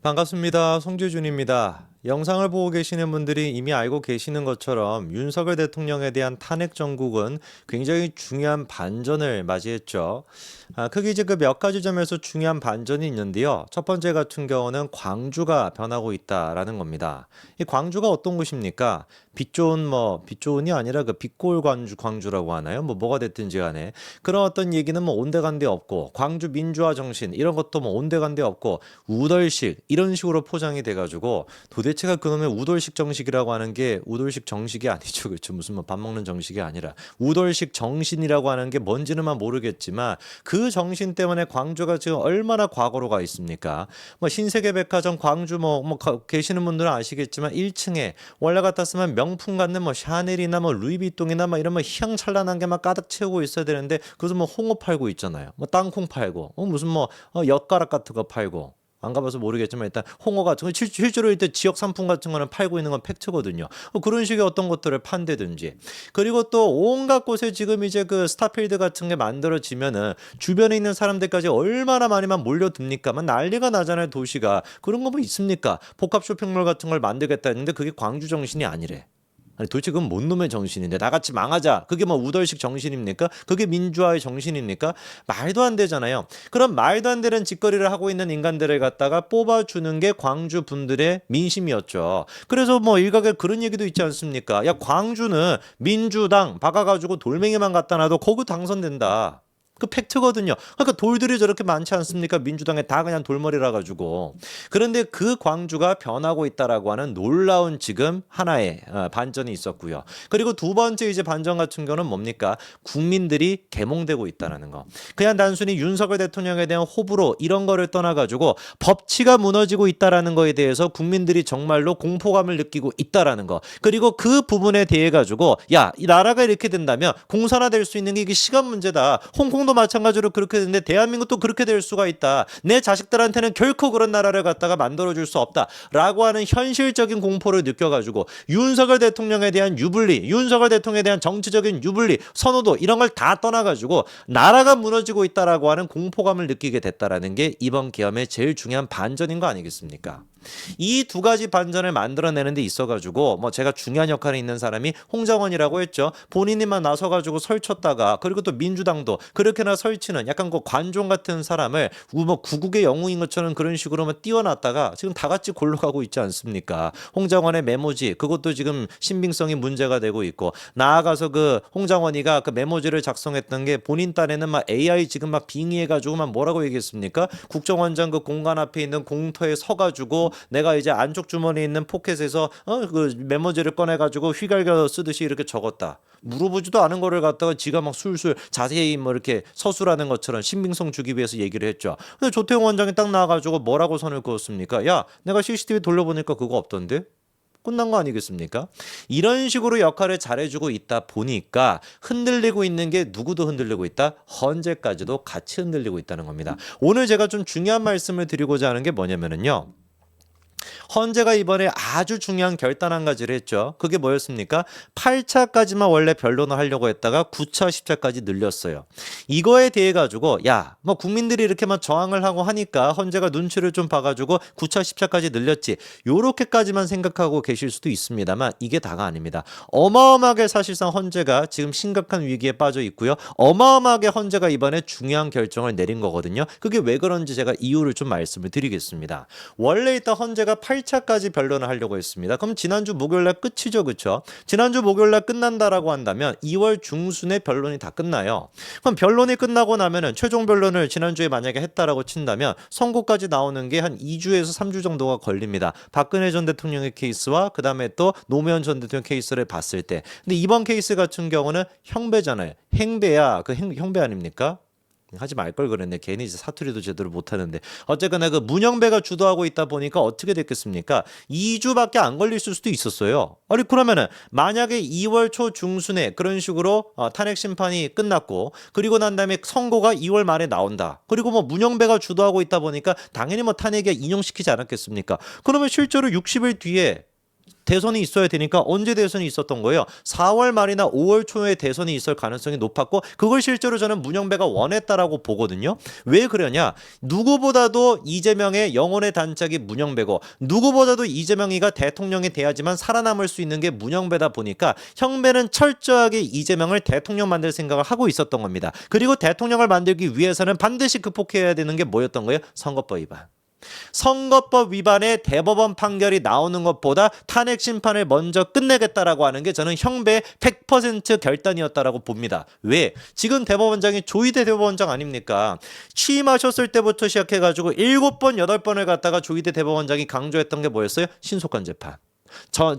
반갑습니다. 송재준입니다. 영상을 보고 계시는 분들이 이미 알고 계시는 것처럼 윤석열 대통령에 대한 탄핵 정국은 굉장히 중요한 반전을 맞이했죠. 크게 이제 그 몇 가지 점에서 중요한 반전이 있는데요. 첫 번째 같은 경우는 광주가 변하고 있다라는 겁니다. 이 광주가 어떤 곳입니까? 빛 좋은이 아니라 그 빛골 광주라고 하나요? 뭐가 됐든지 간에 그런 어떤 얘기는 뭐 온데간데 없고 광주 민주화 정신 이런 것도 뭐 온데간데 없고 우덜식 이런 식으로 포장이 돼가지고 도대체가 그놈의 우돌식 정식이라고 하는 게 우돌식 정식이 아니죠. 그렇죠. 무슨 뭐 밥 먹는 정식이 아니라 우돌식 정신이라고 하는 게 뭔지는만 모르겠지만 그 정신 때문에 광주가 지금 얼마나 과거로 가 있습니까? 뭐 신세계백화점 광주 계시는 분들은 아시겠지만 1층에 원래 같았으면 명품 같은 뭐 샤넬이나 뭐 루이비통이나 뭐 이런 뭐 희양찬란한 게 막 가득 채우고 있어야 되는데 그것은 뭐 홍어 팔고 있잖아요. 뭐 땅콩 팔고 무슨 엿가락 같은 거 팔고 안 가봐서 모르겠지만 일단 홍어 같은 거 실제로 일단 지역 상품 같은 거는 팔고 있는 건 팩트거든요. 그런 식의 어떤 것들을 판다든지 그리고 또 온갖 곳에 지금 이제 그 스타필드 같은 게 만들어지면은 주변에 있는 사람들까지 얼마나 많이만 몰려듭니까? 만 난리가 나잖아요. 도시가 그런 거 뭐 있습니까? 복합 쇼핑몰 같은 걸 만들겠다 했는데 그게 광주 정신이 아니래. 아니 도대체 그건 뭔 놈의 정신인데 나같이 망하자 그게 뭐 우덜식 정신입니까? 그게 민주화의 정신입니까? 말도 안 되잖아요. 그럼 말도 안 되는 짓거리를 하고 있는 인간들을 갖다가 뽑아주는 게 광주 분들의 민심이었죠. 그래서 뭐 일각에 그런 얘기도 있지 않습니까? 야 광주는 민주당 박아가지고 돌멩이만 갖다 놔도 거기 당선된다. 그 팩트거든요. 그러니까 돌들이 저렇게 많지 않습니까? 민주당에 다 그냥 돌머리라 가지고. 그런데 그 광주가 변하고 있다라고 하는 놀라운 지금 하나의 반전이 있었고요. 그리고 두 번째 이제 반전 같은 경우는 뭡니까? 국민들이 계몽되고 있다라는 거. 그냥 단순히 윤석열 대통령에 대한 호불호 이런 거를 떠나 가지고 법치가 무너지고 있다라는 거에 대해서 국민들이 정말로 공포감을 느끼고 있다라는 거. 그리고 그 부분에 대해 가지고 야, 이 나라가 이렇게 된다면 공산화될 수 있는 게 이게 시간 문제다. 홍콩도 마찬가지로 그렇게 되는데 대한민국도 그렇게 될 수가 있다. 내 자식들한테는 결코 그런 나라를 갖다가 만들어줄 수 없다라고 하는 현실적인 공포를 느껴가지고 윤석열 대통령에 대한 유불리, 윤석열 대통령에 대한 정치적인 유불리, 선호도 이런 걸 다 떠나가지고 나라가 무너지고 있다라고 하는 공포감을 느끼게 됐다라는 게 이번 계엄의 제일 중요한 반전인 거 아니겠습니까? 이 두 가지 반전을 만들어내는 데 있어가지고 뭐 제가 중요한 역할에 있는 사람이 홍장원이라고 했죠. 본인이만 나서가지고 설쳤다가 그리고 또 민주당도 그렇게나 설치는 약간 그 관종 같은 사람을 뭐 구국의 영웅인 것처럼 그런 식으로만 띄워놨다가 지금 다 같이 골로 가고 있지 않습니까? 홍장원의 메모지 그것도 지금 신빙성이 문제가 되고 있고 나아가서 그 홍장원이가 그 메모지를 작성했던 게 본인 딴에는 막 AI 지금 막 빙의해가지고 막 뭐라고 얘기했습니까? 국정원장 그 공간 앞에 있는 공터에 서가지고 내가 이제 안쪽 주머니에 있는 포켓에서 그 메모지를 꺼내가지고 휘갈겨 쓰듯이 이렇게 적었다. 물어보지도 않은 거를 갖다가 지가 막 술술 자세히 뭐 이렇게 서술하는 것처럼 신빙성 주기 위해서 얘기를 했죠. 근데 조태용 원장이 딱 나와가지고 뭐라고 선을 그었습니까? 야, 내가 CCTV 돌려보니까 그거 없던데? 끝난 거 아니겠습니까? 이런 식으로 역할을 잘해주고 있다 보니까 흔들리고 있는 게 누구도 흔들리고 있다. 헌재까지도 같이 흔들리고 있다는 겁니다. 오늘 제가 좀 중요한 말씀을 드리고자 하는 게 뭐냐면은요. 헌재가 이번에 아주 중요한 결단 한 가지를 했죠. 그게 뭐였습니까? 8차까지만 원래 변론을 하려고 했다가 9차, 10차까지 늘렸어요. 이거에 대해 가지고 뭐 국민들이 이렇게만 저항을 하고 하니까 헌재가 눈치를 좀 봐가지고 9차, 10차까지 늘렸지. 요렇게까지만 생각하고 계실 수도 있습니다만 이게 다가 아닙니다. 어마어마하게 사실상 헌재가 지금 심각한 위기에 빠져 있고요. 어마어마하게 헌재가 이번에 중요한 결정을 내린 거거든요. 그게 왜 그런지 제가 이유를 좀 말씀을 드리겠습니다. 원래 일단 헌재가 8차까지 변론을 하려고 했습니다. 그럼 지난주 목요일날 끝이죠. 그렇죠? 지난주 목요일날 끝난다라고 한다면 2월 중순에 변론이 다 끝나요. 그럼 변론이 끝나고 나면은 최종 변론을 지난주에 만약에 했다라고 친다면 선고까지 나오는 게 한 2주에서 3주 정도가 걸립니다. 박근혜 전 대통령의 케이스와 그다음에 또 노무현 전 대통령 케이스를 봤을 때. 근데 이번 케이스 같은 경우는 형배잖아요. 행배야. 그 형배 아닙니까? 하지 말 걸 그랬네. 괜히 이제 사투리도 제대로 못하는데. 어쨌거나 그 문영배가 주도하고 있다 보니까 어떻게 됐겠습니까? 2주밖에 안 걸릴 수도 있었어요. 아니 그러면은 만약에 2월 초 중순에 그런 식으로 탄핵 심판이 끝났고 그리고 난 다음에 선고가 2월 말에 나온다. 그리고 뭐 문영배가 주도하고 있다 보니까 당연히 뭐 탄핵에 인용시키지 않았겠습니까? 그러면 실제로 60일 뒤에 대선이 있어야 되니까 언제 대선이 있었던 거예요? 4월 말이나 5월 초에 대선이 있을 가능성이 높았고 그걸 실제로 저는 문영배가 원했다라고 보거든요. 왜 그러냐? 누구보다도 이재명의 영혼의 단짝이 문영배고 누구보다도 이재명이가 대통령이 돼야지만 살아남을 수 있는 게 문영배다 보니까 형배는 철저하게 이재명을 대통령 만들 생각을 하고 있었던 겁니다. 그리고 대통령을 만들기 위해서는 반드시 극복해야 되는 게 뭐였던 거예요? 선거법 위반. 선거법 위반의 대법원 판결이 나오는 것보다 탄핵 심판을 먼저 끝내겠다라고 하는 게 저는 형배의 100% 결단이었다라고 봅니다. 왜? 지금 대법원장이 조희대 대법원장 아닙니까? 취임하셨을 때부터 시작해가지고 7번, 8번을 갖다가 조희대 대법원장이 강조했던 게 뭐였어요? 신속한 재판.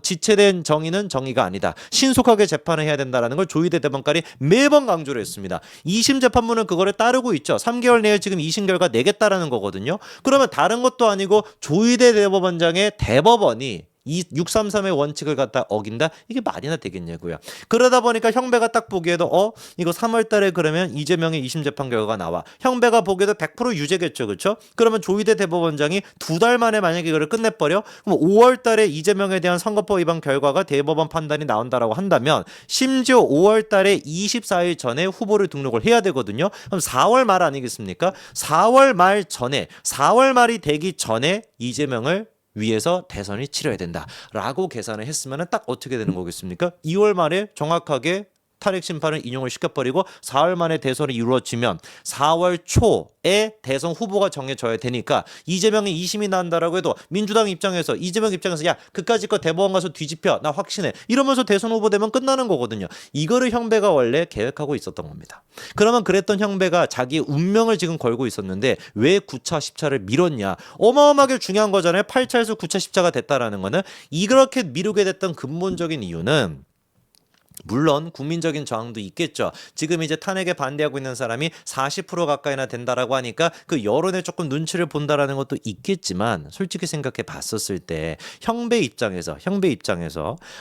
지체된 정의는 정의가 아니다. 신속하게 재판을 해야 된다는 걸 조희대 대법관이 매번 강조를 했습니다. 2심 재판부는 그거를 따르고 있죠. 3개월 내에 지금 2심 결과 내겠다라는 거거든요. 그러면 다른 것도 아니고 조희대 대법원장의 대법원이 이 633의 원칙을 갖다 어긴다? 이게 말이나 되겠냐고요. 그러다 보니까 형배가 딱 보기에도 이거 3월 달에 그러면 이재명의 2심 재판 결과가 나와. 형배가 보기에도 100% 유죄겠죠. 그렇죠? 그러면 조희대 대법원장이 2달 만에 만약에 이거를 끝내버려? 그럼 5월 달에 이재명에 대한 선거법 위반 결과가 대법원 판단이 나온다라고 한다면 심지어 5월 달에 24일 전에 후보를 등록을 해야 되거든요. 그럼 4월 말 아니겠습니까? 4월 말 전에 4월 말이 되기 전에 이재명을 위해서 대선이 치러야 된다라고 계산을 했으면 딱 어떻게 되는 거겠습니까? 2월 말에 정확하게 탄핵 심판을 인용을 시켜버리고 4월 만에 대선이 이루어지면 4월 초에 대선 후보가 정해져야 되니까 이재명이 2심이 난다라고 해도 민주당 입장에서 이재명 입장에서 야 그까짓 거 대법원 가서 뒤집혀 나 확신해 이러면서 대선 후보 되면 끝나는 거거든요. 이거를 형배가 원래 계획하고 있었던 겁니다. 그러면 그랬던 형배가 자기의 운명을 지금 걸고 있었는데 왜 9차 10차를 미뤘냐. 어마어마하게 중요한 거잖아요. 8차에서 9차 10차가 됐다라는 거는 이렇게 미루게 됐던 근본적인 이유는 물론 국민적인 저항도 있겠죠. 지금 이제 탄핵에 반대하고 있는 사람이 40% 가까이나 된다라고 하니까 그 여론에 조금 눈치를 본다라는 것도 있겠지만 솔직히 생각해 봤었을 때 형배 입장에서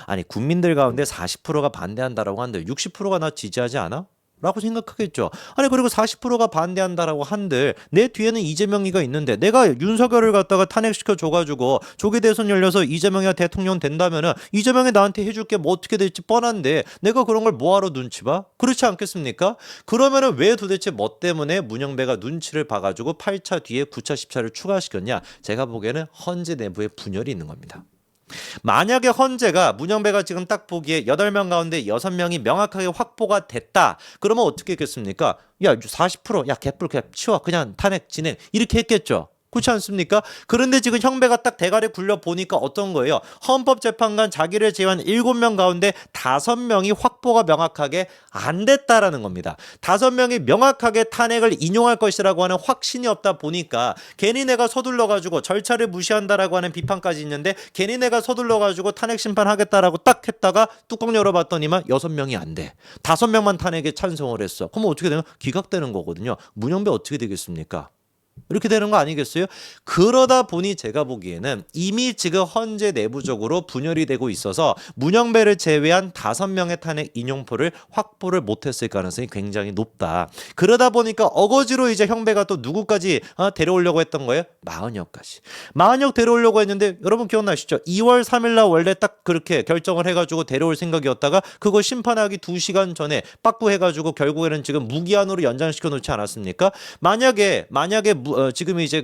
아니 국민들 가운데 40%가 반대한다라고 한들 60%가 나 지지하지 않아? 라고 생각하겠죠. 아니 그리고 40%가 반대한다라고 한들 내 뒤에는 이재명이가 있는데 내가 윤석열을 갖다가 탄핵시켜 줘가지고 조기 대선 열려서 이재명이가 대통령 된다면은 이재명이 나한테 해줄 게 뭐 어떻게 될지 뻔한데 내가 그런 걸 뭐하러 눈치 봐? 그렇지 않겠습니까? 그러면은 왜 도대체 뭐 때문에 문영배가 눈치를 봐가지고 8차 뒤에 9차 10차를 추가시켰냐? 제가 보기에는 헌재 내부에 분열이 있는 겁니다. 만약에 헌재가 문영배가 지금 딱 보기에 8명 가운데 6명이 명확하게 확보가 됐다. 그러면 어떻게 했겠습니까? 야 40%야 개뿔 그냥 치워 그냥 탄핵 진행 이렇게 했겠죠. 그렇지 않습니까? 그런데 지금 형배가 딱 대가리 굴려 보니까 어떤 거예요? 헌법재판관 자기를 제외한 7명 가운데 5명이 확보가 명확하게 안 됐다라는 겁니다. 5명이 명확하게 탄핵을 인용할 것이라고 하는 확신이 없다 보니까 괜히 내가 서둘러가지고 절차를 무시한다라고 하는 비판까지 있는데 괜히 내가 서둘러가지고 탄핵 심판하겠다라고 딱 했다가 뚜껑 열어봤더니만 6명이 안 돼. 5명만 탄핵에 찬성을 했어. 그러면 어떻게 되나? 기각되는 거거든요. 문영배 어떻게 되겠습니까? 이렇게 되는 거 아니겠어요? 그러다 보니 제가 보기에는 이미 지금 헌재 내부적으로 분열이 되고 있어서 문영배를 제외한 5명의 탄핵 인용표를 확보를 못했을 가능성이 굉장히 높다. 그러다 보니까 어거지로 이제 형배가 또 누구까지 데려오려고 했던 거예요? 마은혁까지. 마은혁 데려오려고 했는데 여러분 기억나시죠? 2월 3일 날 원래 딱 그렇게 결정을 해가지고 데려올 생각이었다가 그거 심판하기 2시간 전에 빠꾸해가지고 결국에는 지금 무기한으로 연장시켜 놓지 않았습니까? 만약에 지금 이제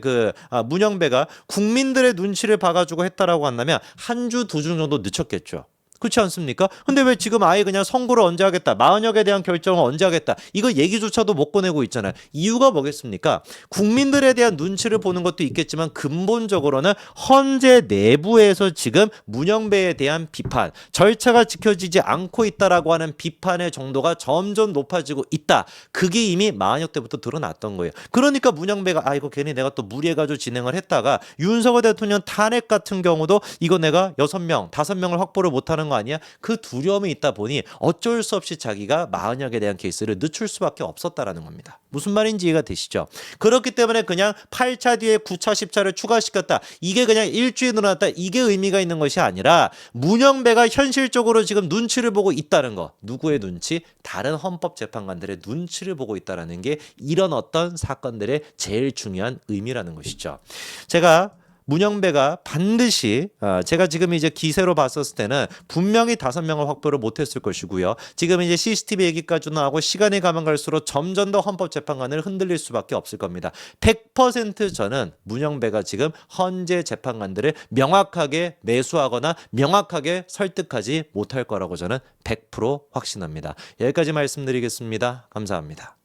문영배가 국민들의 눈치를 봐가지고 했다라고 한다면 한 주, 2주 정도 늦췄겠죠. 그렇지 않습니까? 근데 왜 지금 아예 그냥 선고를 언제 하겠다, 마은혁에 대한 결정을 언제 하겠다, 이거 얘기조차도 못 꺼내고 있잖아요. 이유가 뭐겠습니까? 국민들에 대한 눈치를 보는 것도 있겠지만 근본적으로는 헌재 내부에서 지금 문영배에 대한 비판, 절차가 지켜지지 않고 있다라고 하는 비판의 정도가 점점 높아지고 있다. 그게 이미 마은혁 때부터 드러났던 거예요. 그러니까 문영배가 이거 괜히 내가 또 무리해가지고 진행을 했다가 윤석열 대통령 탄핵 같은 경우도 이거 내가 6명, 5명을 확보를 못하는 거 아니야? 그 두려움이 있다 보니 어쩔 수 없이 자기가 마은혁에 대한 케이스를 늦출 수밖에 없었다라는 겁니다. 무슨 말인지 이해가 되시죠? 그렇기 때문에 그냥 8차 뒤에 9차 10차를 추가시켰다. 이게 그냥 일주일 늘어났다. 이게 의미가 있는 것이 아니라 문영배가 현실적으로 지금 눈치를 보고 있다는 거. 누구의 눈치? 다른 헌법재판관들의 눈치를 보고 있다는 게 이런 어떤 사건들의 제일 중요한 의미라는 것이죠. 제가 문영배가 반드시 제가 지금 이제 기세로 봤었을 때는 분명히 5명을 확보를 못했을 것이고요. 지금 이제 CCTV 얘기까지 나오고 시간이 가면 갈수록 점점 더 헌법재판관을 흔들릴 수밖에 없을 겁니다. 100% 저는 문영배가 지금 헌재 재판관들을 명확하게 매수하거나 명확하게 설득하지 못할 거라고 저는 100% 확신합니다. 여기까지 말씀드리겠습니다. 감사합니다.